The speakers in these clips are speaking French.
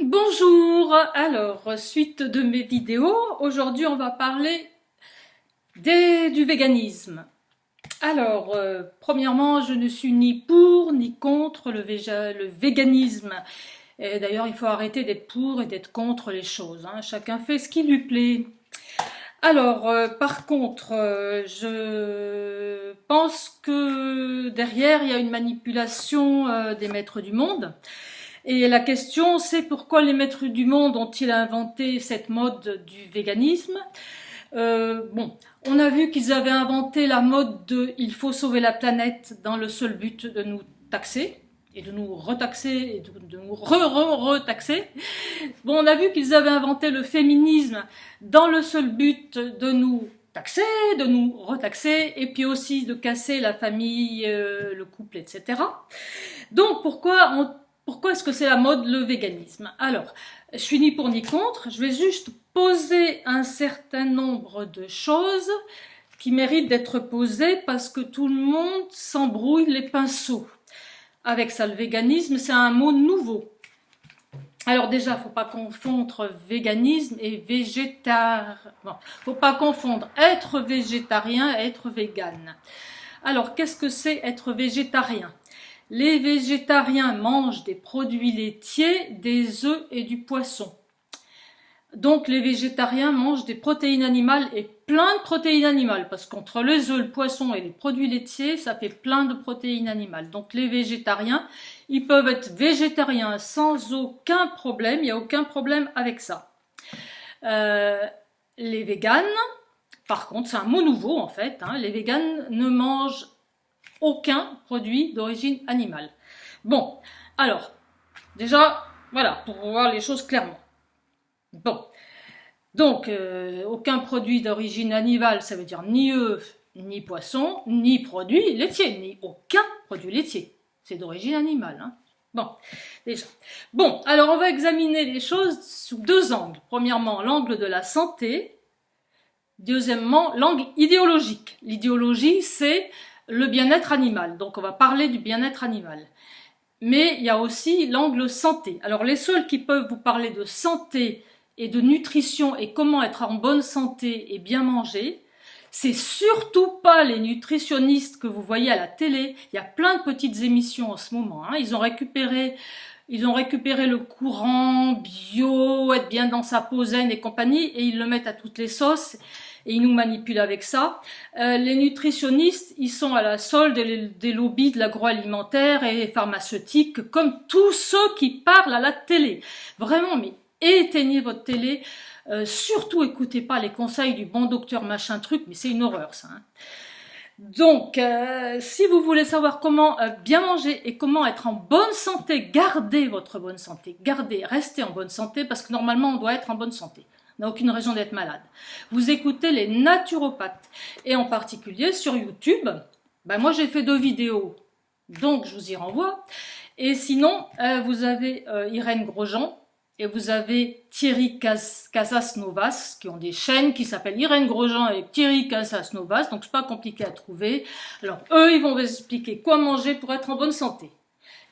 Bonjour, alors suite de mes vidéos, aujourd'hui on va parler du véganisme. Alors, premièrement, je ne suis ni pour ni contre le véganisme. D'ailleurs, il faut arrêter d'être pour et d'être contre les choses, hein. Chacun fait ce qui lui plaît. Alors, par contre, je pense que derrière, il y a une manipulation des maîtres du monde. Et la question, c'est pourquoi les maîtres du monde ont-ils inventé cette mode du véganisme? Bon, on a vu qu'ils avaient inventé la mode de « il faut sauver la planète » dans le seul but de nous taxer et de nous retaxer et de nous retaxer. Bon, on a vu qu'ils avaient inventé le féminisme dans le seul but de nous taxer, de nous retaxer et puis aussi de casser la famille, le couple, etc. Donc pourquoi est-ce que c'est la mode, le véganisme? Alors, je suis ni pour ni contre, je vais juste poser un certain nombre de choses qui méritent d'être posées parce que tout le monde s'embrouille les pinceaux. Avec ça, le véganisme, c'est un mot nouveau. Alors déjà, il ne faut pas confondre véganisme et végétarien. Bon, faut pas confondre être végétarien et être végane. Alors, qu'est-ce que c'est être végétarien? Les végétariens mangent des produits laitiers, des œufs et du poisson. Donc les végétariens mangent des protéines animales et plein de protéines animales, parce qu'entre les œufs, le poisson et les produits laitiers, ça fait plein de protéines animales. Donc les végétariens, ils peuvent être végétariens sans aucun problème, il n'y a aucun problème avec ça. Les véganes, par contre, c'est un mot nouveau en fait, hein, les véganes ne mangent aucun produit d'origine animale. Bon, alors, déjà, voilà, pour voir les choses clairement. Bon, donc, aucun produit d'origine animale, ça veut dire ni œufs, ni poisson, ni produit laitier, ni aucun produit laitier. C'est d'origine animale, hein. Bon, déjà. Bon, alors on va examiner les choses sous deux angles. Premièrement, l'angle de la santé. Deuxièmement, l'angle idéologique. L'idéologie, c'est le bien-être animal. Donc on va parler du bien-être animal. Mais il y a aussi l'angle santé. Alors les seuls qui peuvent vous parler de santé et de nutrition et comment être en bonne santé et bien manger, c'est surtout pas les nutritionnistes que vous voyez à la télé. Il y a plein de petites émissions en ce moment, hein. Ils ont récupéré le courant bio, être bien dans sa peau zen et compagnie, et ils le mettent à toutes les sauces. Et ils nous manipulent avec ça. Les nutritionnistes, ils sont à la solde des lobbies de l'agroalimentaire et pharmaceutique, comme tous ceux qui parlent à la télé. Vraiment, mais éteignez votre télé. Surtout, écoutez pas les conseils du bon docteur machin truc, mais c'est une horreur ça, hein. Donc, si vous voulez savoir comment bien manger et comment être en bonne santé, gardez votre bonne santé, restez en bonne santé, parce que normalement on doit être en bonne santé. On n'a aucune raison d'être malade. Vous écoutez les naturopathes, et en particulier sur YouTube. Ben moi j'ai fait 2 vidéos, donc je vous y renvoie. Et sinon, vous avez Irène Grosjean, et vous avez Thierry Casasnovas, qui ont des chaînes qui s'appellent Irène Grosjean et Thierry Casasnovas, donc c'est pas compliqué à trouver. Alors eux, ils vont vous expliquer quoi manger pour être en bonne santé.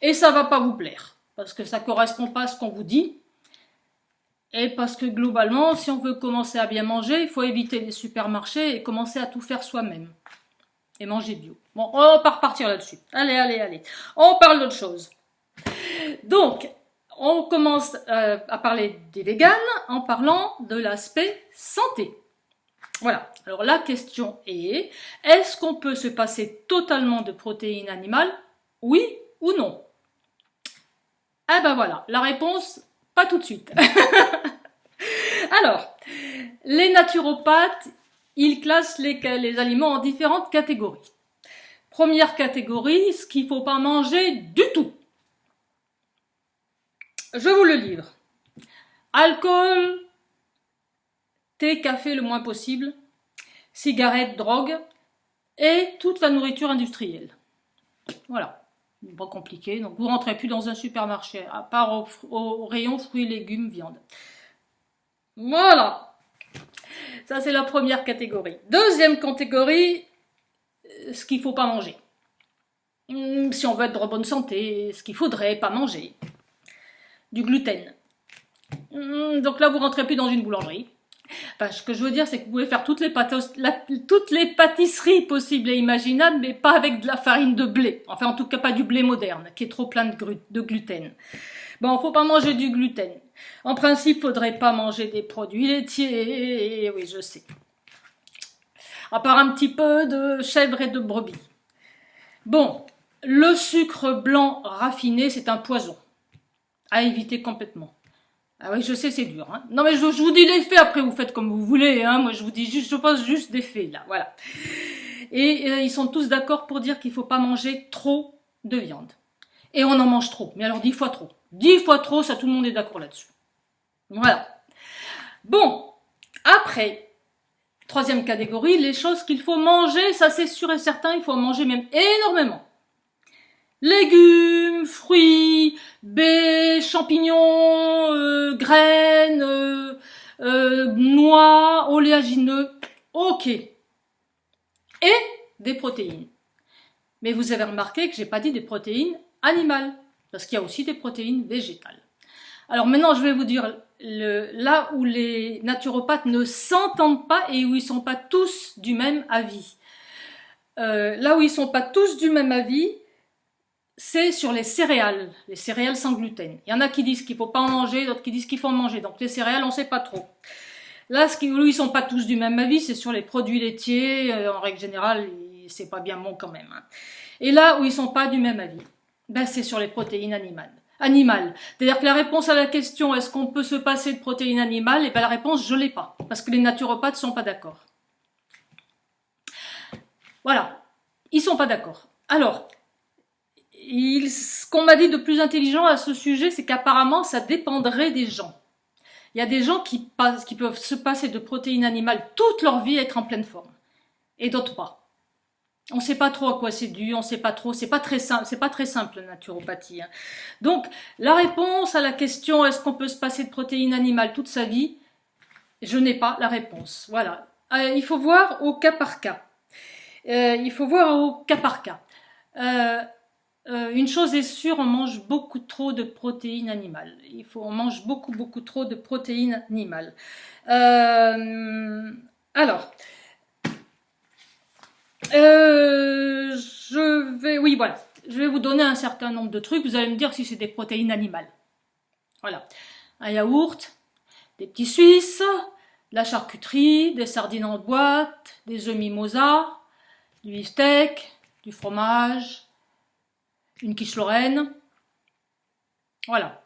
Et ça va pas vous plaire, parce que ça correspond pas à ce qu'on vous dit. Et parce que globalement, si on veut commencer à bien manger, il faut éviter les supermarchés et commencer à tout faire soi-même. Et manger bio. Bon, on va pas repartir là-dessus. Allez. On parle d'autre chose. Donc, on commence à parler des véganes en parlant de l'aspect santé. Voilà. Alors la question est, est-ce qu'on peut se passer totalement de protéines animales? Oui ou non? Eh ben voilà, la réponse, pas tout de suite. Alors, les naturopathes, ils classent les aliments en différentes catégories. Première catégorie, ce qu'il ne faut pas manger du tout. Je vous le livre. Alcool, thé, café le moins possible, cigarettes, drogue et toute la nourriture industrielle. Voilà, pas compliqué. Donc vous rentrez plus dans un supermarché, à part au rayon fruits, légumes, viande. Voilà, ça c'est la première catégorie. Deuxième catégorie, ce qu'il ne faut pas manger. Si on veut être de bonne santé, ce qu'il faudrait pas manger. Du gluten. Donc là, vous rentrez plus dans une boulangerie. Enfin, ce que je veux dire, c'est que vous pouvez faire toutes les pâtisseries possibles et imaginables, mais pas avec de la farine de blé. Enfin, en tout cas, pas du blé moderne, qui est trop plein de gluten. Bon, faut pas manger du gluten. En principe, faudrait pas manger des produits laitiers. Oui, je sais. À part un petit peu de chèvre et de brebis. Bon, le sucre blanc raffiné, c'est un poison. À éviter complètement. Ah oui, je sais, c'est dur. Hein. Non, mais je vous dis les faits, après vous faites comme vous voulez. Hein. Moi, je vous dis juste, je pose juste des faits, là. Voilà. Et ils sont tous d'accord pour dire qu'il ne faut pas manger trop de viande. Et on en mange trop. Mais alors 10 fois trop. 10 fois trop, ça, tout le monde est d'accord là-dessus. Voilà. Bon, après, troisième catégorie, les choses qu'il faut manger, ça c'est sûr et certain, il faut en manger même énormément. Légumes, fruits, baies, champignons, graines, noix, oléagineux, ok. Et des protéines. Mais vous avez remarqué que j'ai pas dit des protéines animales, parce qu'il y a aussi des protéines végétales. Alors maintenant, je vais vous dire là où les naturopathes ne s'entendent pas et où ils sont pas tous du même avis. Là où ils sont pas tous du même avis, c'est sur les céréales sans gluten. Il y en a qui disent qu'il ne faut pas en manger, d'autres qui disent qu'il faut en manger. Donc les céréales, on ne sait pas trop. Là, où ils ne sont pas tous du même avis, c'est sur les produits laitiers. En règle générale, c'est pas bien bon quand même. Hein. Et là où ils ne sont pas du même avis, ben, c'est sur les protéines animales. C'est-à-dire que la réponse à la question est-ce qu'on peut se passer de protéines animales, et ben la réponse, je ne l'ai pas. Parce que les naturopathes ne sont pas d'accord. Voilà. Ils ne sont pas d'accord. Alors, ce qu'on m'a dit de plus intelligent à ce sujet, c'est qu'apparemment, ça dépendrait des gens. Il y a des gens qui peuvent se passer de protéines animales toute leur vie et être en pleine forme. Et d'autres pas. On ne sait pas trop à quoi c'est dû, on ne sait pas trop, c'est pas très simple la naturopathie. Hein. Donc, la réponse à la question est-ce qu'on peut se passer de protéines animales toute sa vie, je n'ai pas la réponse. Voilà. Il faut voir au cas par cas. Une chose est sûre, on mange beaucoup trop de protéines animales. On mange beaucoup trop de protéines animales. Je vais vous donner un certain nombre de trucs. Vous allez me dire si c'est des protéines animales. Voilà. Un yaourt, des petits Suisses, de la charcuterie, des sardines en boîte, des œufs mimosa, du beefsteak, du fromage, une quiche lorraine. Voilà.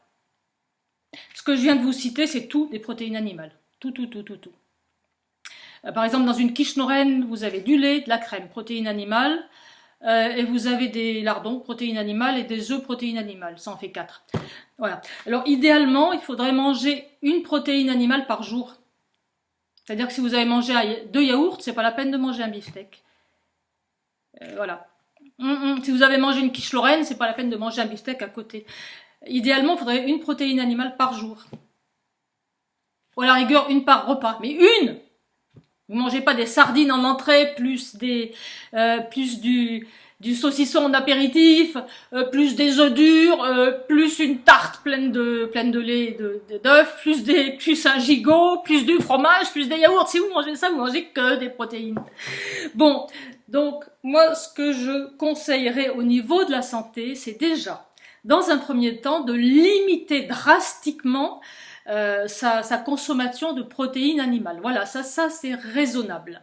Ce que je viens de vous citer, c'est tout des protéines animales. Tout. Par exemple, dans une quiche lorraine, vous avez du lait, de la crème, protéines animales, et vous avez des lardons, protéines animales, et des œufs, protéines animales. Ça en fait 4. Voilà. Alors, idéalement, il faudrait manger une protéine animale par jour. C'est-à-dire que si vous avez mangé 2 yaourts, c'est pas la peine de manger un beefsteak. Voilà. Si vous avez mangé une quiche lorraine, c'est pas la peine de manger un beefsteak à côté. Idéalement, il faudrait une protéine animale par jour. Ou à la rigueur, une par repas. Mais une! Vous mangez pas des sardines en entrée, plus du saucisson en apéritif, plus des œufs durs, plus une tarte pleine de lait d'œufs, plus un gigot, plus du fromage, plus des yaourts. Si vous mangez ça, vous mangez que des protéines. Bon, donc moi, ce que je conseillerais au niveau de la santé, c'est déjà, dans un premier temps, de limiter drastiquement sa consommation de protéines animales. Voilà, ça c'est raisonnable.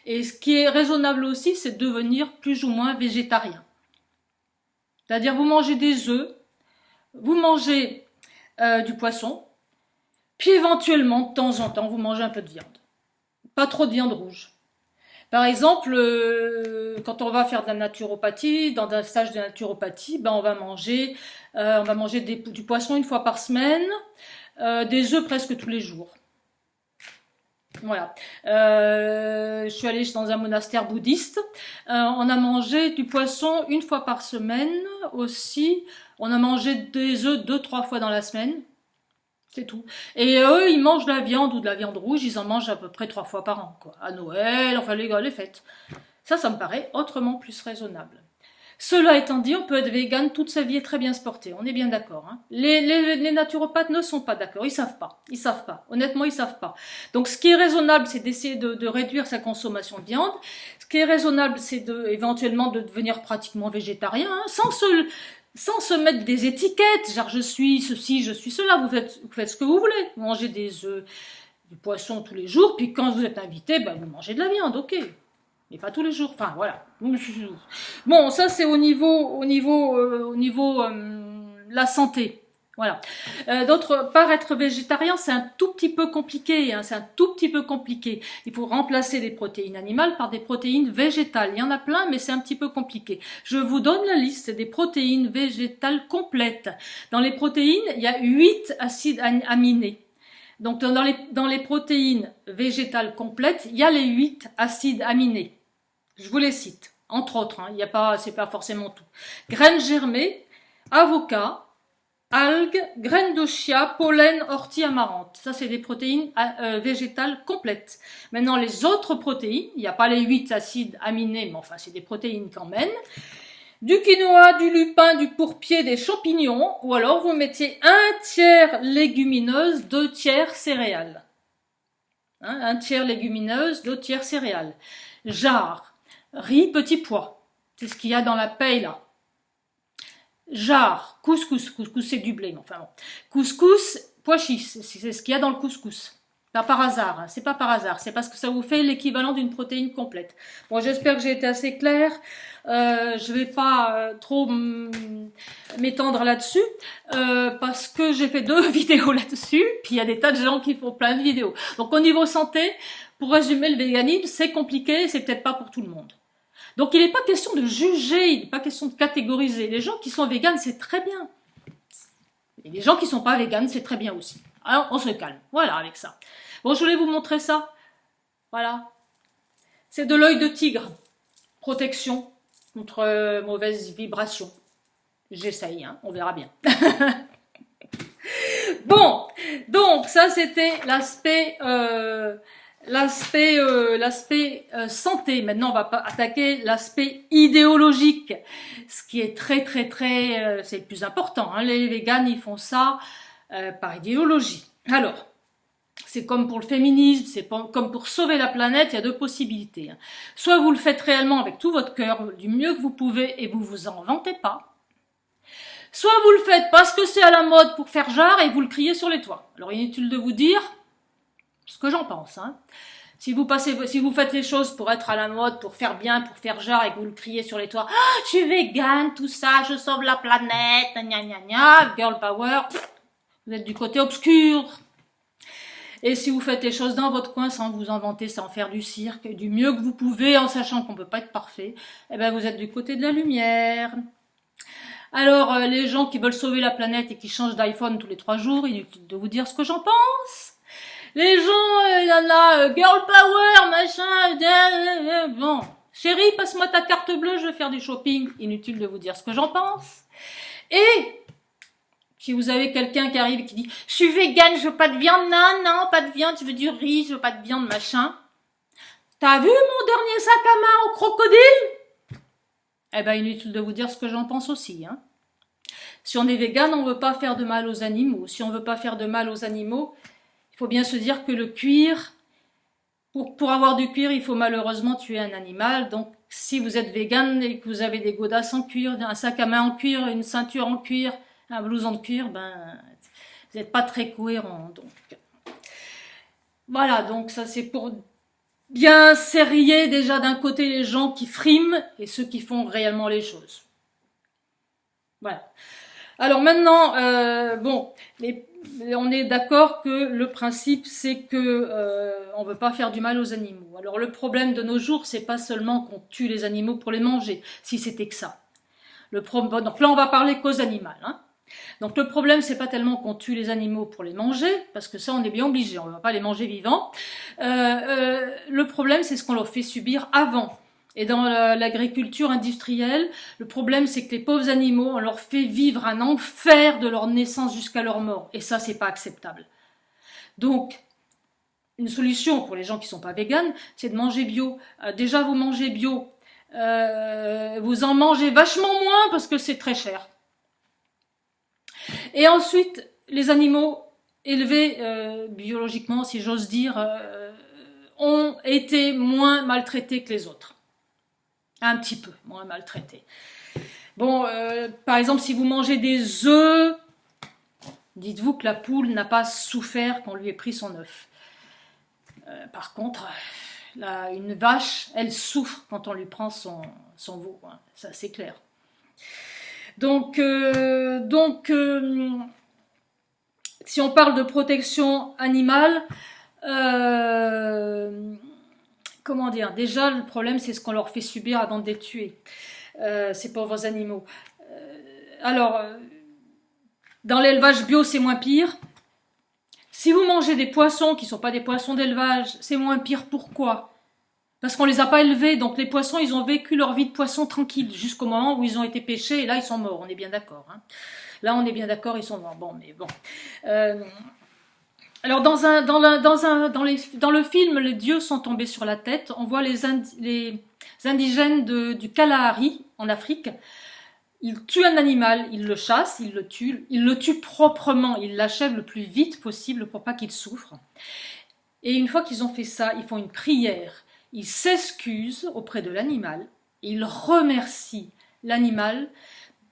Et ce qui est raisonnable aussi, c'est de devenir plus ou moins végétarien. C'est-à-dire, vous mangez des œufs, vous mangez du poisson, puis éventuellement, de temps en temps, vous mangez un peu de viande. Pas trop de viande rouge. Par exemple, quand on va faire de la naturopathie, dans un stage de naturopathie, ben on va manger du poisson une fois par semaine, des œufs presque tous les jours. Voilà. Je suis allée dans un monastère bouddhiste. On a mangé du poisson une fois par semaine aussi. On a mangé des œufs 2-3 fois dans la semaine. C'est tout. Et eux, ils mangent de la viande ou de la viande rouge. Ils en mangent à peu près 3 fois par an, quoi. À Noël, enfin les fêtes. Ça me paraît autrement plus raisonnable. Cela étant dit, on peut être vegan toute sa vie et très bien se porter. On est bien d'accord. Hein. Les naturopathes ne sont pas d'accord. Ils savent pas. Ils savent pas. Honnêtement, ils savent pas. Donc, ce qui est raisonnable, c'est d'essayer de réduire sa consommation de viande. Ce qui est raisonnable, c'est éventuellement de devenir pratiquement végétarien, hein, sans se mettre des étiquettes. Genre, je suis ceci, je suis cela. Vous faites ce que vous voulez. Vous mangez des œufs, du poisson tous les jours. Puis quand vous êtes invité, ben, vous mangez de la viande. Ok. Mais pas tous les jours. Enfin, voilà. Bon, ça c'est au niveau la santé. Voilà. D'autre part, être végétarien, c'est un tout petit peu compliqué. Hein, c'est un tout petit peu compliqué. Il faut remplacer les protéines animales par des protéines végétales. Il y en a plein, mais c'est un petit peu compliqué. Je vous donne la liste des protéines végétales complètes. Dans les protéines, il y a 8 acides aminés. Donc, dans les protéines végétales complètes, il y a les 8 acides aminés. Je vous les cite, entre autres, hein, c'est pas forcément tout. Graines germées, avocat, algues, graines de chia, pollen, ortie, amarante. Ça, c'est des protéines végétales complètes. Maintenant, les autres protéines, il n'y a pas les 8 acides aminés, mais enfin, c'est des protéines quand même. Du quinoa, du lupin, du pourpier, des champignons, ou alors vous mettiez 1/3 légumineuse, 2/3 céréales. Hein, 1/3 légumineuse, 2/3 céréales. Jarre. Riz, petit pois, c'est ce qu'il y a dans la paille là. Jarre, couscous c'est du blé, mais enfin bon. Couscous, pois chiches, c'est ce qu'il y a dans le couscous. Pas par hasard, hein. C'est pas par hasard, c'est parce que ça vous fait l'équivalent d'une protéine complète. Bon, j'espère que j'ai été assez claire. Je vais pas trop m'étendre là-dessus parce que j'ai fait 2 vidéos là-dessus, puis il y a des tas de gens qui font plein de vidéos. Donc au niveau santé, pour résumer, le véganisme, c'est compliqué, c'est peut-être pas pour tout le monde. Donc il n'est pas question de juger, il n'est pas question de catégoriser. Les gens qui sont véganes, c'est très bien. Et les gens qui sont pas véganes, c'est très bien aussi. Alors on se calme, voilà avec ça. Bon, je voulais vous montrer ça. Voilà. C'est de l'œil de tigre. Protection contre mauvaises vibrations. J'essaye, hein, on verra bien. Bon, donc ça c'était l'aspect santé. Maintenant, on va attaquer l'aspect idéologique, ce qui est très, c'est le plus important. Hein. Les véganes, ils font ça par idéologie. Alors, c'est comme pour le féminisme, c'est comme pour sauver la planète, il y a 2 possibilités. Hein. Soit vous le faites réellement avec tout votre cœur, du mieux que vous pouvez, et vous vous en vantez pas. Soit vous le faites parce que c'est à la mode pour faire genre, et vous le criez sur les toits. Alors, inutile de vous dire ce que j'en pense. Hein. Si vous faites les choses pour être à la mode, pour faire bien, pour faire genre, et que vous le criez sur les toits, ah, je suis végane, tout ça, je sauve la planète, gna gna gna, girl power, vous êtes du côté obscur. Et si vous faites les choses dans votre coin sans vous inventer, sans faire du cirque, du mieux que vous pouvez, en sachant qu'on peut pas être parfait, eh ben vous êtes du côté de la lumière. Alors, les gens qui veulent sauver la planète et qui changent d'iPhone tous les 3 jours, inutile de vous dire ce que j'en pense. Les gens, il y en a, girl power, machin, bon. Chérie, passe-moi ta carte bleue, je vais faire du shopping. Inutile de vous dire ce que j'en pense. Et, si vous avez quelqu'un qui arrive et qui dit, je suis végane, je veux pas de viande, non, pas de viande, je veux du riz, je veux pas de viande, machin. T'as vu mon dernier sac à main au crocodile? Eh ben, inutile de vous dire ce que j'en pense aussi, hein. Si on est végane, on veut pas faire de mal aux animaux. Si on veut pas faire de mal aux animaux, il faut bien se dire que le cuir, pour avoir du cuir, il faut malheureusement tuer un animal. Donc, si vous êtes végane et que vous avez des godasses en cuir, un sac à main en cuir, une ceinture en cuir, un blouson de cuir, ben, vous n'êtes pas très cohérent. Donc, voilà, donc ça c'est pour bien serrer déjà d'un côté les gens qui friment et ceux qui font réellement les choses. Voilà. Alors maintenant, bon, on est d'accord que le principe c'est que on veut pas faire du mal aux animaux. Alors le problème de nos jours, c'est pas seulement qu'on tue les animaux pour les manger, si c'était que ça. Donc là, on va parler cause animale. Hein. Donc le problème, c'est pas tellement qu'on tue les animaux pour les manger, parce que ça, on est bien obligé, on ne va pas les manger vivants. Le problème, c'est ce qu'on leur fait subir avant. Et dans l'agriculture industrielle, le problème, c'est que les pauvres animaux, on leur fait vivre un enfer de leur naissance jusqu'à leur mort. Et ça, c'est pas acceptable. Donc, une solution pour les gens qui sont pas véganes, c'est de manger bio. Déjà, vous mangez bio. vous en mangez vachement moins parce que c'est très cher. Et ensuite, les animaux élevés biologiquement, si j'ose dire, ont été moins maltraités que les autres. Un petit peu moins maltraités. Bon, par exemple, si vous mangez des œufs, dites-vous que la poule n'a pas souffert qu'on lui ait pris son œuf. Par contre, une vache, elle souffre quand on lui prend son veau, hein. Ça c'est clair. Donc, si on parle de protection animale, comment dire, déjà le problème c'est ce qu'on leur fait subir avant de les tuer, ces pauvres animaux. Alors, dans l'élevage bio c'est moins pire. Si vous mangez des poissons qui ne sont pas des poissons d'élevage, c'est moins pire. Pourquoi? Parce qu'on ne les a pas élevés, donc les poissons, ils ont vécu leur vie de poisson tranquille jusqu'au moment où ils ont été pêchés, et là, ils sont morts, on est bien d'accord. Hein. Là, on est bien d'accord, ils sont morts. Bon, mais bon. Alors, dans le film, les dieux sont tombés sur la tête. On voit les indigènes du Kalahari, en Afrique. Ils tuent un animal, ils le chassent, ils le tuent proprement, ils l'achèvent le plus vite possible pour pas qu'il souffre. Et une fois qu'ils ont fait ça, ils font une prière. Ils s'excusent auprès de l'animal, ils remercient l'animal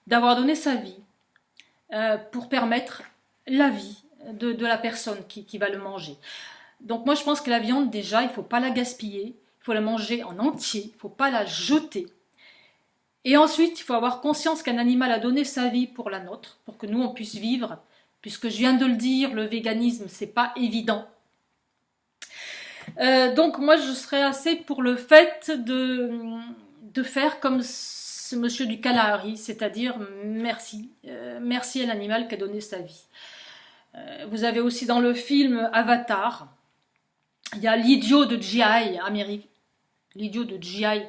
d'avoir donné sa vie pour permettre la vie de la personne qui va le manger. Donc moi je pense que la viande déjà, il ne faut pas la gaspiller, il faut la manger en entier, il ne faut pas la jeter. Et ensuite, il faut avoir conscience qu'un animal a donné sa vie pour la nôtre, pour que nous on puisse vivre, puisque je viens de le dire, le véganisme c'est pas évident. Donc moi je serais assez pour le fait de faire comme ce monsieur du Kalahari, c'est-à-dire merci à l'animal qui a donné sa vie. Vous avez aussi dans le film Avatar, il y a l'idiot de G.I. l'idiot de G.I.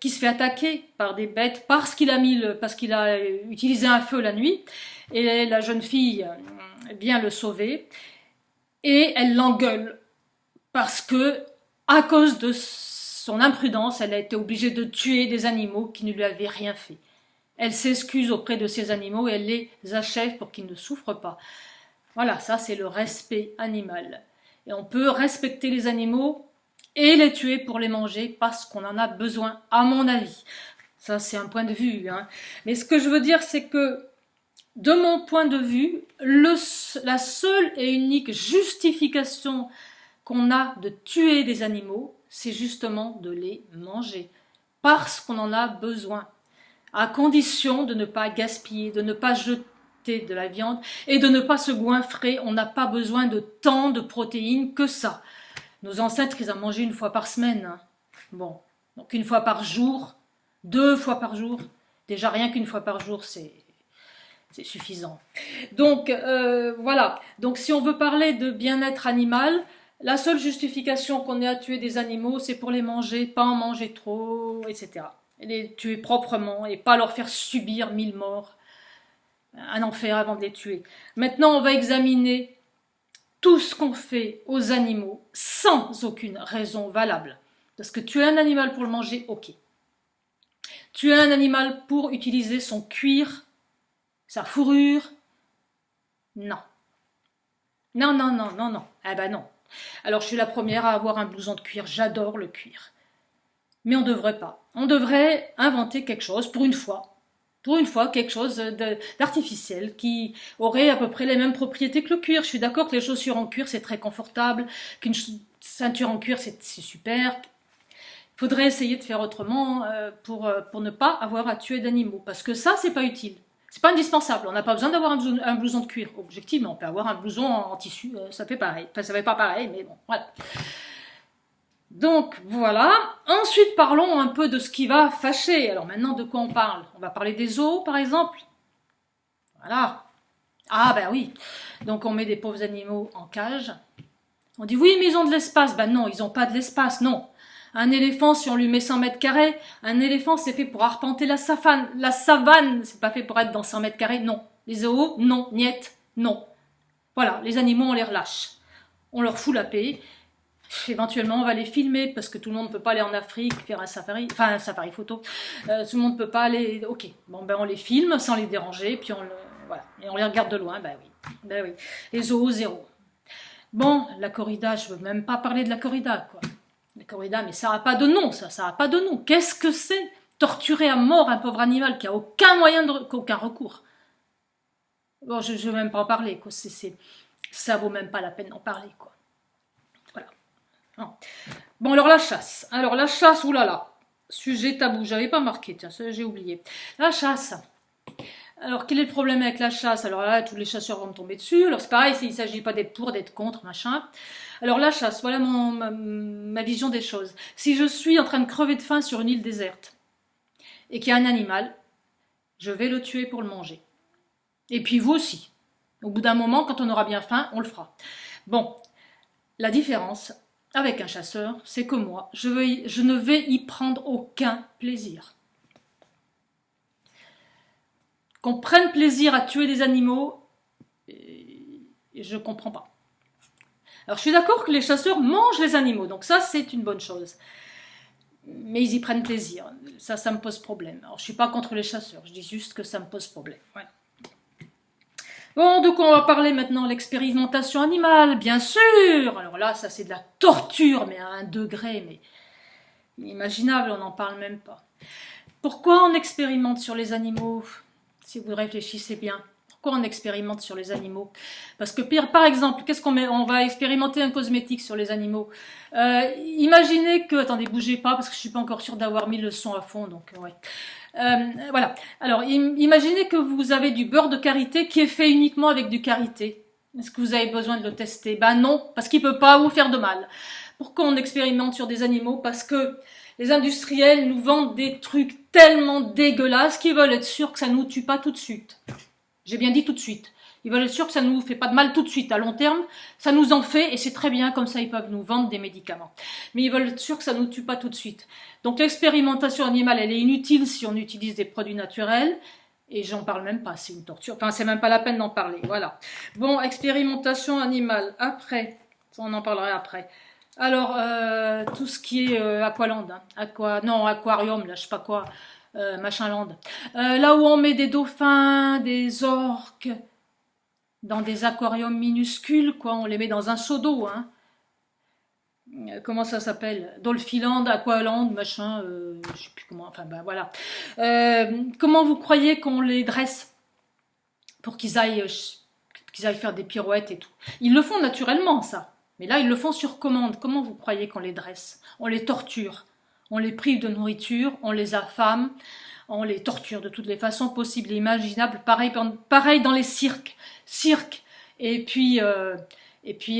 Qui se fait attaquer par des bêtes parce qu'il a utilisé un feu la nuit, et la jeune fille vient le sauver et elle l'engueule parce que, à cause de son imprudence, elle a été obligée de tuer des animaux qui ne lui avaient rien fait. Elle s'excuse auprès de ces animaux et elle les achève pour qu'ils ne souffrent pas. Voilà, ça c'est le respect animal. Et on peut respecter les animaux et les tuer pour les manger parce qu'on en a besoin, à mon avis. Ça c'est un point de vue. Hein. Mais ce que je veux dire, c'est que, de mon point de vue, la seule et unique justification qu'on a de tuer des animaux, c'est justement de les manger, parce qu'on en a besoin, à condition de ne pas gaspiller, de ne pas jeter de la viande et de ne pas se goinfrer. On n'a pas besoin de tant de protéines que ça. Nos ancêtres, ils en mangeaient une fois par semaine. Hein. Bon, donc une fois par jour, 2 fois par jour. Déjà rien qu'une fois par jour, c'est suffisant. Donc voilà. Donc si on veut parler de bien-être animal, la seule justification qu'on ait à tuer des animaux, c'est pour les manger, pas en manger trop, etc. Et les tuer proprement et pas leur faire subir 1000 morts, un enfer avant de les tuer. Maintenant, on va examiner tout ce qu'on fait aux animaux sans aucune raison valable. Parce que tuer un animal pour le manger, ok. Tuer un animal pour utiliser son cuir, sa fourrure, non. Non, non, non, non, non. Eh ben non. Alors je suis la première à avoir un blouson de cuir, j'adore le cuir. Mais on ne devrait pas. On devrait inventer quelque chose, pour une fois, quelque chose d'artificiel qui aurait à peu près les mêmes propriétés que le cuir. Je suis d'accord que les chaussures en cuir c'est très confortable, qu'une ceinture en cuir c'est super. Il faudrait essayer de faire autrement pour ne pas avoir à tuer d'animaux, parce que ça c'est pas utile. C'est pas indispensable, on n'a pas besoin d'avoir un blouson de cuir. Objectivement, on peut avoir un blouson en tissu, ça fait pareil. Enfin, ça fait pas pareil, mais bon, voilà. Donc, voilà. Ensuite, parlons un peu de ce qui va fâcher. Alors maintenant, de quoi on parle? On va parler des zoos, par exemple. Voilà. Ah, ben oui. Donc, on met des pauvres animaux en cage. On dit, oui, mais ils ont de l'espace. Ben non, ils n'ont pas de l'espace, non. Un éléphant, si on lui met 100 mètres carrés, un éléphant, c'est fait pour arpenter la savane. La savane, c'est pas fait pour être dans 100 mètres carrés, non. Les zoos, non. Niet, non. Voilà, les animaux, on les relâche. On leur fout la paix. éventuellement on va les filmer parce que tout le monde ne peut pas aller en Afrique faire un safari, enfin un safari photo, tout le monde ne peut pas aller, ok, bon ben on les filme sans les déranger, puis voilà, et on les regarde de loin, ben oui, les zoos zéro. Bon, la corrida, je veux même pas parler de la corrida, quoi. La corrida, mais ça n'a pas de nom, ça n'a pas de nom. Qu'est-ce que c'est? Torturer à mort un pauvre animal qui a aucun moyen, aucun recours. Bon, je ne veux même pas en parler, quoi. Ça vaut même pas la peine d'en parler, quoi. Voilà. Non. Bon, alors la chasse. Oulala. Sujet tabou, j'avais pas marqué, tiens, ça j'ai oublié. La chasse. Alors, quel est le problème avec la chasse? Alors là, tous les chasseurs vont me tomber dessus. Alors, c'est pareil, il ne s'agit pas d'être pour, d'être contre, machin. Alors, la chasse, voilà ma vision des choses. Si je suis en train de crever de faim sur une île déserte et qu'il y a un animal, je vais le tuer pour le manger. Et puis vous aussi. Au bout d'un moment, quand on aura bien faim, on le fera. Bon, la différence avec un chasseur, c'est que moi, je ne vais y prendre aucun plaisir. Qu'on prenne plaisir à tuer des animaux, je ne comprends pas. Alors je suis d'accord que les chasseurs mangent les animaux, donc ça c'est une bonne chose. Mais ils y prennent plaisir, ça me pose problème. Alors je ne suis pas contre les chasseurs, je dis juste que ça me pose problème. Voilà. Bon, donc on va parler maintenant de l'expérimentation animale, bien sûr. Alors là, ça c'est de la torture, mais à un degré, mais inimaginable, on n'en parle même pas. Pourquoi on expérimente sur les animaux ? Si vous réfléchissez bien, pourquoi on expérimente sur les animaux? Parce que par exemple, qu'est-ce qu'on met? On va expérimenter un cosmétique sur les animaux. Imaginez que, attendez, bougez pas parce que je suis pas encore sûre d'avoir mis le son à fond, donc ouais. Voilà. Alors, imaginez que vous avez du beurre de karité qui est fait uniquement avec du karité. Est-ce que vous avez besoin de le tester? Ben non, parce qu'il peut pas vous faire de mal. Pourquoi on expérimente sur des animaux? Parce que les industriels nous vendent des trucs tellement dégueulasses qu'ils veulent être sûrs que ça ne nous tue pas tout de suite. J'ai bien dit tout de suite. Ils veulent être sûrs que ça ne nous fait pas de mal tout de suite. À long terme, ça nous en fait et c'est très bien, comme ça ils peuvent nous vendre des médicaments. Mais ils veulent être sûrs que ça ne nous tue pas tout de suite. Donc l'expérimentation animale, elle est inutile si on utilise des produits naturels. Et j'en parle même pas, c'est une torture. Enfin, c'est même pas la peine d'en parler. Voilà. Bon, expérimentation animale. Après, on en parlera après. Alors, tout ce qui est Aqualand, hein. Aquarium, là, je sais pas quoi, machinland. Là où on met des dauphins, des orques, dans des aquariums minuscules, quoi, on les met dans un seau d'eau, hein. Comment ça s'appelle? Dolphiland, Aqualand, machin, je sais plus comment, enfin ben voilà. Comment vous croyez qu'on les dresse pour qu'ils aillent faire des pirouettes et tout? Ils le font naturellement, ça. Mais là, ils le font sur commande. Comment vous croyez qu'on les dresse? On les torture. On les prive de nourriture, on les affame, on les torture de toutes les façons possibles et imaginables. Pareil dans les cirques. Et puis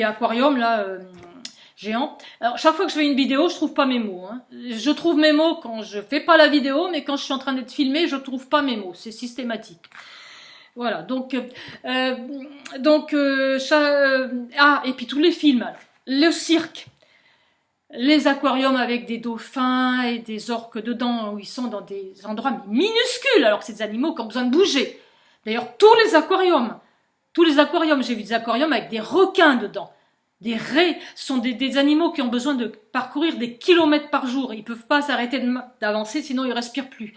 aquarium, là, géant. Alors, chaque fois que je fais une vidéo, je trouve pas mes mots. Hein. Je trouve mes mots quand je fais pas la vidéo, mais quand je suis en train d'être filmée, je trouve pas mes mots. C'est systématique. Voilà, et puis tous les films, alors. Le cirque, les aquariums avec des dauphins et des orques dedans, où ils sont dans des endroits minuscules, alors que c'est des animaux qui ont besoin de bouger. D'ailleurs, tous les aquariums, j'ai vu des aquariums avec des requins dedans. Des raies, ce sont des animaux qui ont besoin de parcourir des kilomètres par jour. Ils ne peuvent pas s'arrêter d'avancer, sinon ils ne respirent plus.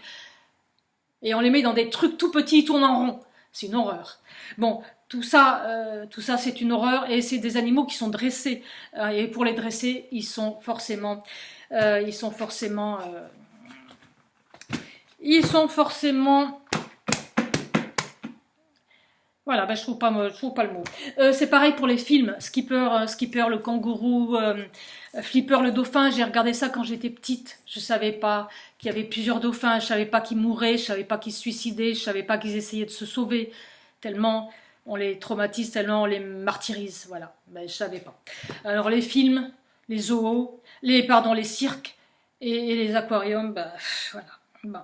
Et on les met dans des trucs tout petits, ils tournent en rond. C'est une horreur. Bon, tout ça c'est une horreur et c'est des animaux qui sont dressés. Et pour les dresser, ils sont forcément voilà, ben je trouve pas le mot. C'est pareil pour les films. Skipper le kangourou, Flipper le dauphin. J'ai regardé ça quand j'étais petite. Je savais pas qu'il y avait plusieurs dauphins. Je savais pas qu'ils mouraient. Je savais pas qu'ils se suicidaient. Je savais pas qu'ils essayaient de se sauver. Tellement on les traumatise, tellement on les martyrise. Voilà, ben je savais pas. Alors les films, les zoos, les cirques et les aquariums, ben voilà. Bon.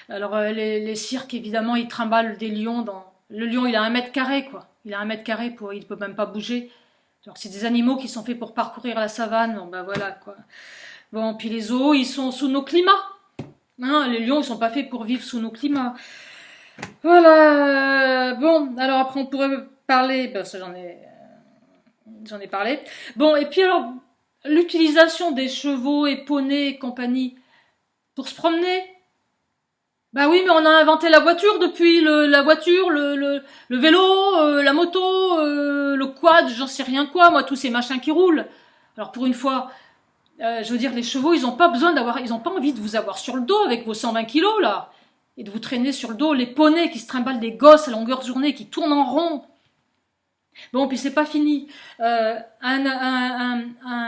Alors les cirques, évidemment, ils trimballent des lions dans... Le lion, il a 1 mètre carré, quoi. Il a 1 mètre carré, il peut même pas bouger. Alors, c'est des animaux qui sont faits pour parcourir la savane. Bon, ben voilà, quoi. Bon, puis les zoos, ils sont sous nos climats. Hein, les lions, ils sont pas faits pour vivre sous nos climats. Voilà. Bon, alors après, on pourrait parler... Ben, ça, j'en ai parlé. Bon, et puis alors... l'utilisation des chevaux et poneys et compagnie pour se promener. Bah oui, mais on a inventé la voiture depuis, la voiture, le vélo, la moto, le quad, j'en sais rien quoi, moi, tous ces machins qui roulent. Alors pour une fois, je veux dire, les chevaux, ils ont pas besoin d'avoir, ils ont pas envie de vous avoir sur le dos avec vos 120 kilos, là, et de vous traîner sur le dos, les poneys qui se trimballent des gosses à longueur de journée, qui tournent en rond. Bon, puis c'est pas fini. Un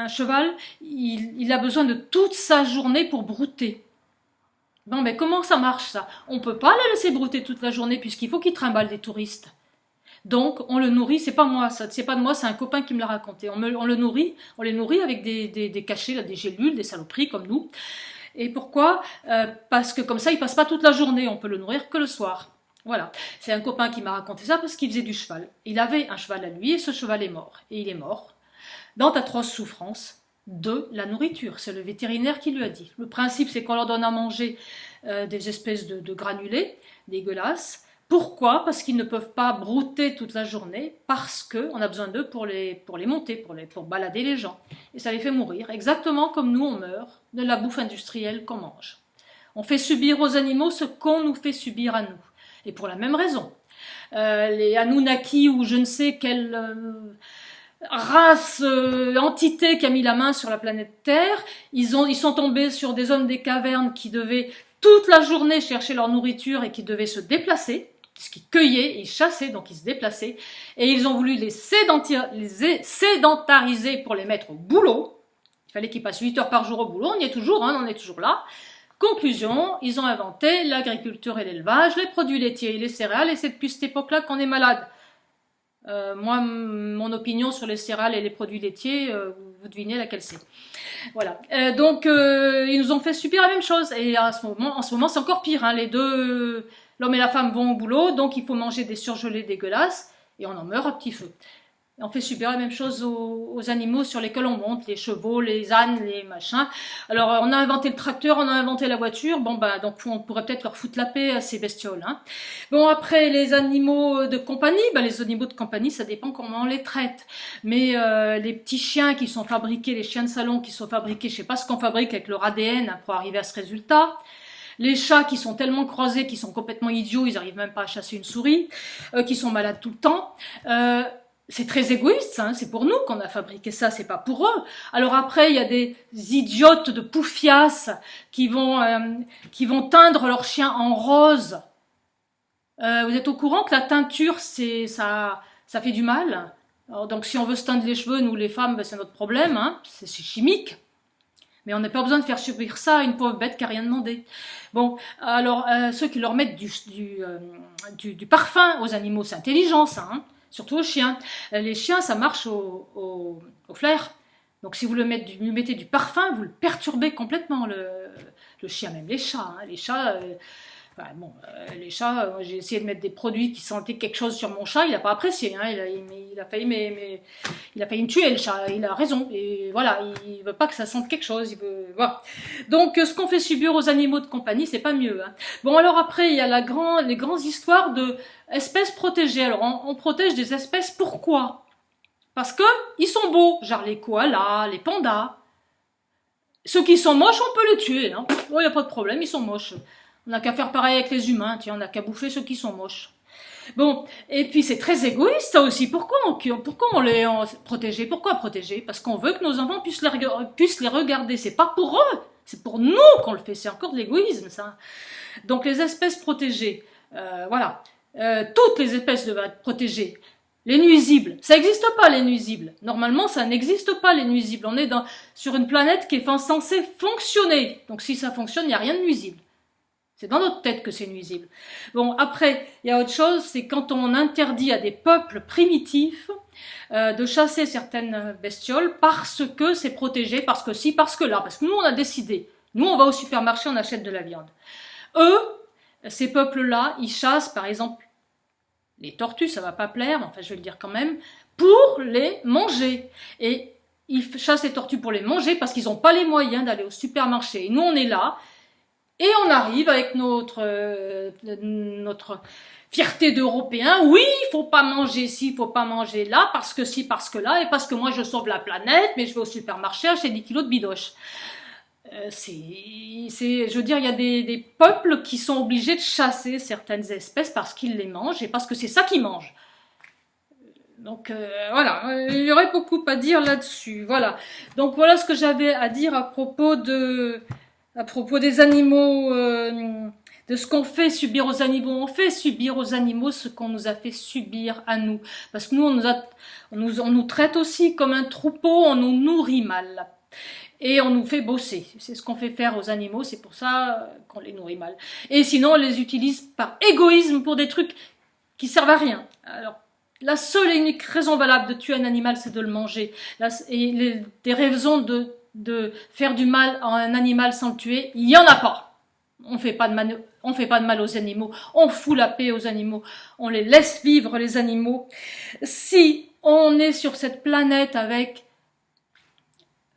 cheval, il a besoin de toute sa journée pour brouter. Bon, mais comment ça marche, ça? On peut pas la laisser brouter toute la journée puisqu'il faut qu'il trimballe des touristes. Donc, on le nourrit, c'est pas moi, ça, c'est pas de moi, c'est un copain qui me l'a raconté. On le nourrit, on les nourrit avec des cachets, là, des gélules, des saloperies comme nous. Et pourquoi? Parce que comme ça, il passe pas toute la journée, on peut le nourrir que le soir. Voilà, c'est un copain qui m'a raconté ça parce qu'il faisait du cheval. Il avait un cheval à lui et ce cheval est mort. Et il est mort dans d'atroces souffrances de la nourriture. C'est le vétérinaire qui lui a dit. Le principe, c'est qu'on leur donne à manger des espèces de granulés dégueulasses. Pourquoi? Parce qu'ils ne peuvent pas brouter toute la journée, parce qu'on a besoin d'eux pour les monter, pour balader les gens. Et ça les fait mourir, exactement comme nous on meurt de la bouffe industrielle qu'on mange. On fait subir aux animaux ce qu'on nous fait subir à nous. Et pour la même raison. Les Anunnaki ou je ne sais quelle race, entité qui a mis la main sur la planète Terre, ils sont tombés sur des hommes des cavernes qui devaient toute la journée chercher leur nourriture et qui devaient se déplacer, puisqu'ils cueillaient, ils chassaient, donc ils se déplaçaient, et ils ont voulu les sédentariser pour les mettre au boulot. Il fallait qu'ils passent 8 heures par jour au boulot, on y est toujours, hein, on est toujours là. Conclusion, ils ont inventé l'agriculture et l'élevage, les produits laitiers et les céréales, et c'est depuis cette époque-là qu'on est malade. Moi, mon opinion sur les céréales et les produits laitiers, vous devinez laquelle c'est. Voilà. Donc, ils nous ont fait subir la même chose. Et en ce moment, c'est encore pire. Hein. Les deux, l'homme et la femme vont au boulot, donc il faut manger des surgelés dégueulasses, et on en meurt à petit feu. Et on fait subir la même chose aux animaux sur lesquels on monte, les chevaux, les ânes, les machins. Alors, on a inventé le tracteur, on a inventé la voiture. Bon, bah, donc on pourrait peut-être leur foutre la paix à ces bestioles. Hein. Bon, après, les animaux de compagnie, bah, les animaux de compagnie, ça dépend comment on les traite. Mais les petits chiens qui sont fabriqués, les chiens de salon qui sont fabriqués, je sais pas ce qu'on fabrique avec leur ADN pour arriver à ce résultat. Les chats qui sont tellement croisés, qui sont complètement idiots, ils arrivent même pas à chasser une souris, qui sont malades tout le temps. C'est très égoïste, hein, c'est pour nous qu'on a fabriqué ça, c'est pas pour eux. Alors après, il y a des idiotes de poufias qui vont teindre leurs chiens en rose. Vous êtes au courant que la teinture, ça fait du mal. Alors, donc si on veut se teindre les cheveux, nous les femmes, ben, c'est notre problème, hein, c'est chimique. Mais on n'a pas besoin de faire subir ça à une pauvre bête qui n'a rien demandé. Bon, alors ceux qui leur mettent du parfum aux animaux, c'est intelligent ça, hein. Surtout aux chiens. Les chiens, ça marche au flair. Donc si vous lui mettez du parfum, vous le perturbez complètement, le chien, même les chats. Hein. Les chats, les chats, j'ai essayé de mettre des produits qui sentaient quelque chose sur mon chat, il n'a pas apprécié. Hein. Il a failli me tuer, le chat. Il a raison. Et voilà, il veut pas que ça sente quelque chose. Voilà. Donc ce qu'on fait subir aux animaux de compagnie, c'est pas mieux. Hein. Bon, alors après, il y a les grandes histoires de espèces protégées. Alors on protège des espèces, pourquoi? Parce que ils sont beaux, genre les koalas, les pandas. Ceux qui sont moches, on peut les tuer. Hein. Il n'y a pas de problème, ils sont moches. On n'a qu'à faire pareil avec les humains, tiens, on n'a qu'à bouffer ceux qui sont moches. Bon, et puis c'est très égoïste ça aussi. Pourquoi on les protéger? Pourquoi protéger? Parce qu'on veut que nos enfants puissent les regarder. C'est pas pour eux, c'est pour nous qu'on le fait. C'est encore de l'égoïsme ça. Donc les espèces protégées, voilà. Toutes les espèces doivent être protégées. Les nuisibles, ça n'existe pas les nuisibles. Normalement, ça n'existe pas les nuisibles. On est sur une planète qui est censée fonctionner. Donc si ça fonctionne, il n'y a rien de nuisible. C'est dans notre tête que c'est nuisible. Bon, après, il y a autre chose, c'est quand on interdit à des peuples primitifs de chasser certaines bestioles parce que c'est protégé, parce que si, parce que là, parce que nous, on a décidé. Nous, on va au supermarché, on achète de la viande. Eux, ces peuples-là, ils chassent, par exemple, les tortues, ça va pas plaire, mais enfin, je vais le dire quand même, pour les manger. Et ils chassent les tortues pour les manger parce qu'ils n'ont pas les moyens d'aller au supermarché. Et nous, on est là. Et on arrive avec notre fierté d'Européens, oui, il faut pas manger ci, il faut pas manger là, parce que ci, parce que là, et parce que moi je sauve la planète, mais je vais au supermarché acheter 10 kilos de bidoche. Je veux dire, il y a des peuples qui sont obligés de chasser certaines espèces parce qu'ils les mangent et parce que c'est ça qu'ils mangent. Donc voilà, il y aurait beaucoup à dire là-dessus. Voilà. Donc voilà ce que j'avais à dire à propos des animaux, de ce qu'on fait subir aux animaux. On fait subir aux animaux ce qu'on nous a fait subir à nous, parce que nous on nous traite aussi comme un troupeau, on nous nourrit mal. Et on nous fait bosser. C'est ce qu'on fait faire aux animaux, c'est pour ça qu'on les nourrit mal. Et sinon, on les utilise par égoïsme pour des trucs qui servent à rien. Alors, la seule et unique raison valable de tuer un animal, c'est de le manger. Des raisons de faire du mal à un animal sans le tuer, il n'y en a pas. On fait pas de mal aux animaux, on fout la paix aux animaux, on les laisse vivre, les animaux. Si on est sur cette planète avec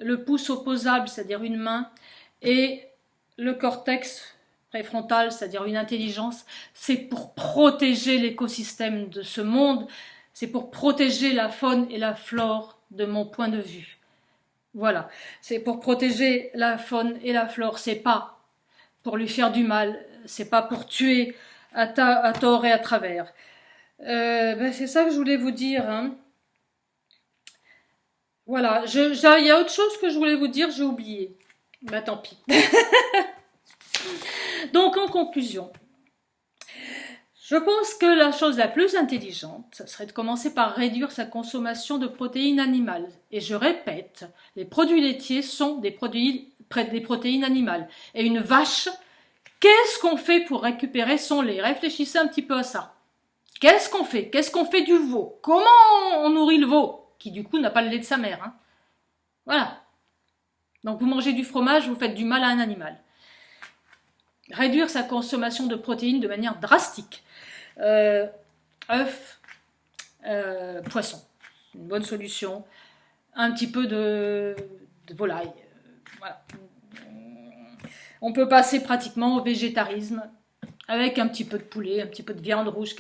le pouce opposable, c'est-à-dire une main, et le cortex préfrontal, c'est-à-dire une intelligence, c'est pour protéger l'écosystème de ce monde, c'est pour protéger la faune et la flore de mon point de vue. Voilà, c'est pour protéger la faune et la flore, c'est pas pour lui faire du mal, c'est pas pour tuer à tort et à travers. C'est ça que je voulais vous dire, hein. Voilà, il y a autre chose que je voulais vous dire, j'ai oublié. Bah tant pis. Donc en conclusion, je pense que la chose la plus intelligente, ça serait de commencer par réduire sa consommation de protéines animales. Et je répète, les produits laitiers sont des protéines animales. Et une vache, qu'est-ce qu'on fait pour récupérer son lait? Réfléchissez un petit peu à ça. Qu'est-ce qu'on fait? Qu'est-ce qu'on fait du veau? Comment on nourrit le veau? Qui du coup n'a pas le lait de sa mère. Hein. Voilà. Donc vous mangez du fromage, vous faites du mal à un animal. Réduire sa consommation de protéines de manière drastique. Œufs, poisson. Une bonne solution. Un petit peu de volaille. Voilà. On peut passer pratiquement au végétarisme avec un petit peu de poulet, un petit peu de viande rouge,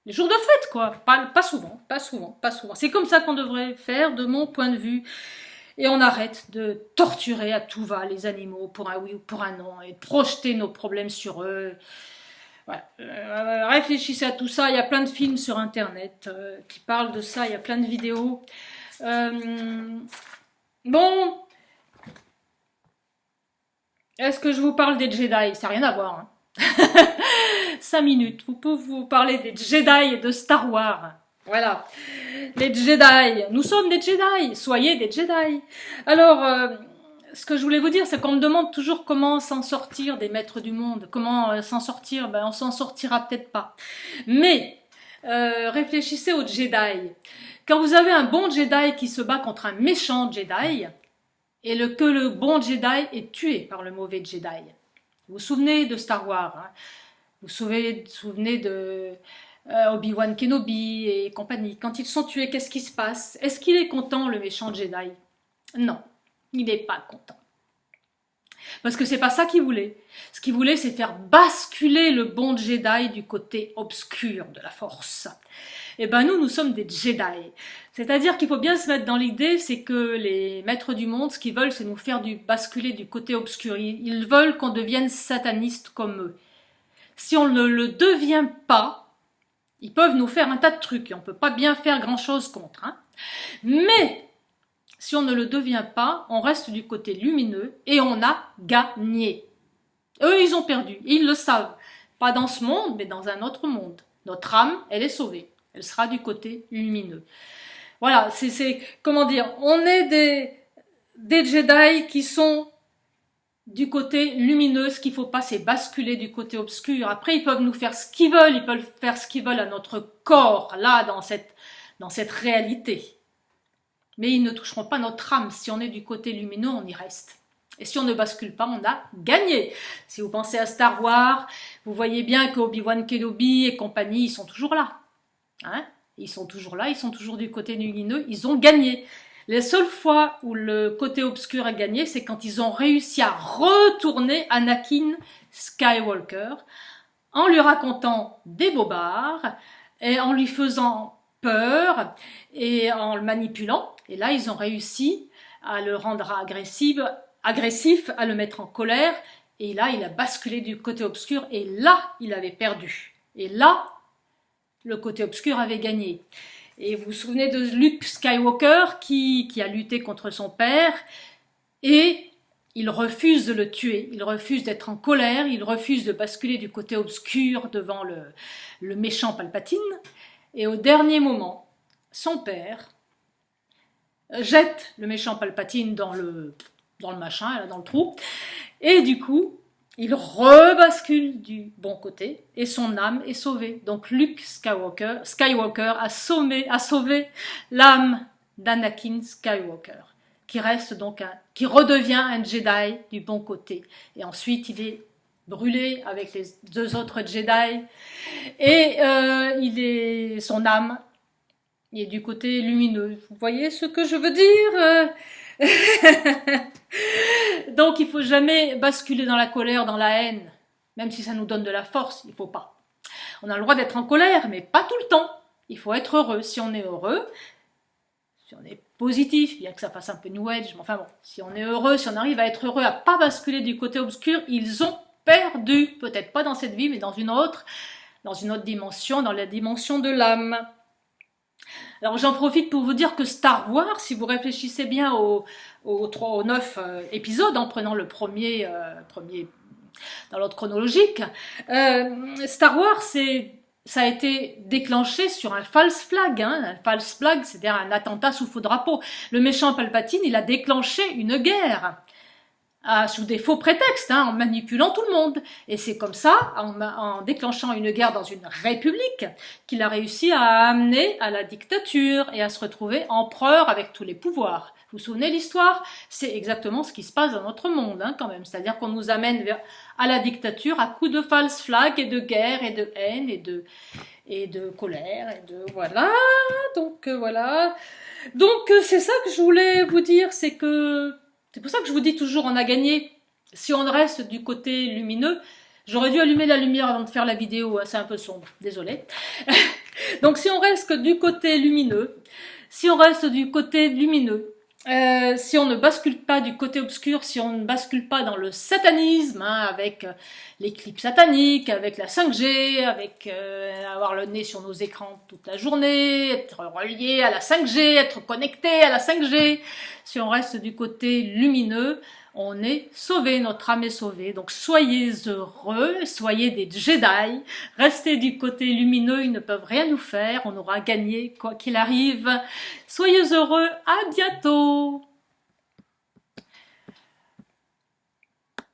les jours de fête, quoi. Pas souvent. C'est comme ça qu'on devrait faire, de mon point de vue. Et on arrête de torturer à tout va les animaux pour un oui ou pour un non et de projeter nos problèmes sur eux. Voilà. Réfléchissez à tout ça. Il y a plein de films sur Internet qui parlent de ça. Il y a plein de vidéos. Bon. Est-ce que je vous parle des Jedi? Ça n'a rien à voir. Hein. 5 minutes, vous pouvez vous parler des Jedi et de Star Wars. Voilà, les Jedi, nous sommes des Jedi, soyez des Jedi. Alors, ce que je voulais vous dire, c'est qu'on me demande toujours comment s'en sortir des maîtres du monde. Comment s'en sortir? Ben, on s'en sortira peut-être pas. Mais, réfléchissez aux Jedi. Quand vous avez un bon Jedi qui se bat contre un méchant Jedi, et que le bon Jedi est tué par le mauvais Jedi. Vous vous souvenez de Star Wars, hein? Vous vous souvenez de Obi-Wan Kenobi et compagnie. Quand ils sont tués, qu'est-ce qui se passe? Est-ce qu'il est content, le méchant Jedi? Non, il n'est pas content. Parce que c'est pas ça qu'il voulait. Ce qu'il voulait, c'est faire basculer le bon Jedi du côté obscur de la Force. Et ben nous sommes des Jedi. C'est-à-dire qu'il faut bien se mettre dans l'idée, c'est que les maîtres du monde, ce qu'ils veulent, c'est nous faire basculer du côté obscur. Ils veulent qu'on devienne sataniste comme eux. Si on ne le devient pas, ils peuvent nous faire un tas de trucs et on ne peut pas bien faire grand-chose contre. Hein. Mais si on ne le devient pas, on reste du côté lumineux et on a gagné. Eux, ils ont perdu. Ils le savent. Pas dans ce monde, mais dans un autre monde. Notre âme, elle est sauvée. Elle sera du côté lumineux. Voilà, comment dire, on est des Jedi qui sont du côté lumineux. Ce qu'il ne faut pas, c'est basculer du côté obscur. Après, ils peuvent nous faire ce qu'ils veulent, ils peuvent faire ce qu'ils veulent à notre corps, là, dans cette réalité. Mais ils ne toucheront pas notre âme. Si on est du côté lumineux, on y reste. Et si on ne bascule pas, on a gagné. Si vous pensez à Star Wars, vous voyez bien qu'Obi-Wan Kenobi et compagnie, ils sont toujours là. Hein? Ils sont toujours là, ils sont toujours du côté lumineux, ils ont gagné. Les seules fois où le côté obscur a gagné, c'est quand ils ont réussi à retourner Anakin Skywalker en lui racontant des bobards et en lui faisant peur et en le manipulant. Et là, ils ont réussi à le rendre agressif, à le mettre en colère. Et là, il a basculé du côté obscur et là, il avait perdu. Et là, le côté obscur avait gagné. Et vous vous souvenez de Luke Skywalker qui a lutté contre son père et il refuse de le tuer, il refuse d'être en colère, il refuse de basculer du côté obscur devant le méchant Palpatine. Et au dernier moment, son père jette le méchant Palpatine dans le machin, dans le trou, et du coup, il rebascule du bon côté et son âme est sauvée. Donc Luke Skywalker a sauvé l'âme d'Anakin Skywalker, qui reste donc qui redevient un Jedi du bon côté. Et ensuite, il est brûlé avec les 2 autres Jedi et son âme est du côté lumineux. Vous voyez ce que je veux dire? Donc il faut jamais basculer dans la colère, dans la haine, même si ça nous donne de la force, il faut pas. On a le droit d'être en colère, mais pas tout le temps. Il faut être heureux. Si on est heureux, si on est positif, bien que ça fasse un peu new age, mais enfin bon, si on est heureux, si on arrive à être heureux, à pas basculer du côté obscur, ils ont perdu. Peut-être pas dans cette vie, mais dans une autre dimension, dans la dimension de l'âme. Alors j'en profite pour vous dire que Star Wars, si vous réfléchissez bien aux 9 épisodes, en prenant le premier dans l'ordre chronologique, Star Wars, ça a été déclenché sur un false flag. Un false flag, c'est-à-dire un attentat sous faux drapeau. Le méchant Palpatine, il a déclenché une guerre. Sous des faux prétextes, en manipulant tout le monde. Et c'est comme ça, en déclenchant une guerre dans une république, qu'il a réussi à amener à la dictature et à se retrouver empereur avec tous les pouvoirs. Vous vous souvenez l'histoire? C'est exactement ce qui se passe dans notre monde, quand même. C'est-à-dire qu'on nous amène à la dictature à coups de false flag et de guerre et de haine et de colère et de voilà. Donc voilà. Donc c'est ça que je voulais vous dire, c'est pour ça que je vous dis toujours, on a gagné. Si on reste du côté lumineux, j'aurais dû allumer la lumière avant de faire la vidéo, c'est un peu sombre, désolé. Donc si on reste du côté lumineux, si on ne bascule pas du côté obscur, si on ne bascule pas dans le satanisme, avec l'éclipse satanique, avec la 5G, avec avoir le nez sur nos écrans toute la journée, être relié à la 5G, être connecté à la 5G, si on reste du côté lumineux, on est sauvé, notre âme est sauvée. Donc soyez heureux, soyez des Jedi, restez du côté lumineux, ils ne peuvent rien nous faire, on aura gagné quoi qu'il arrive. Soyez heureux, à bientôt!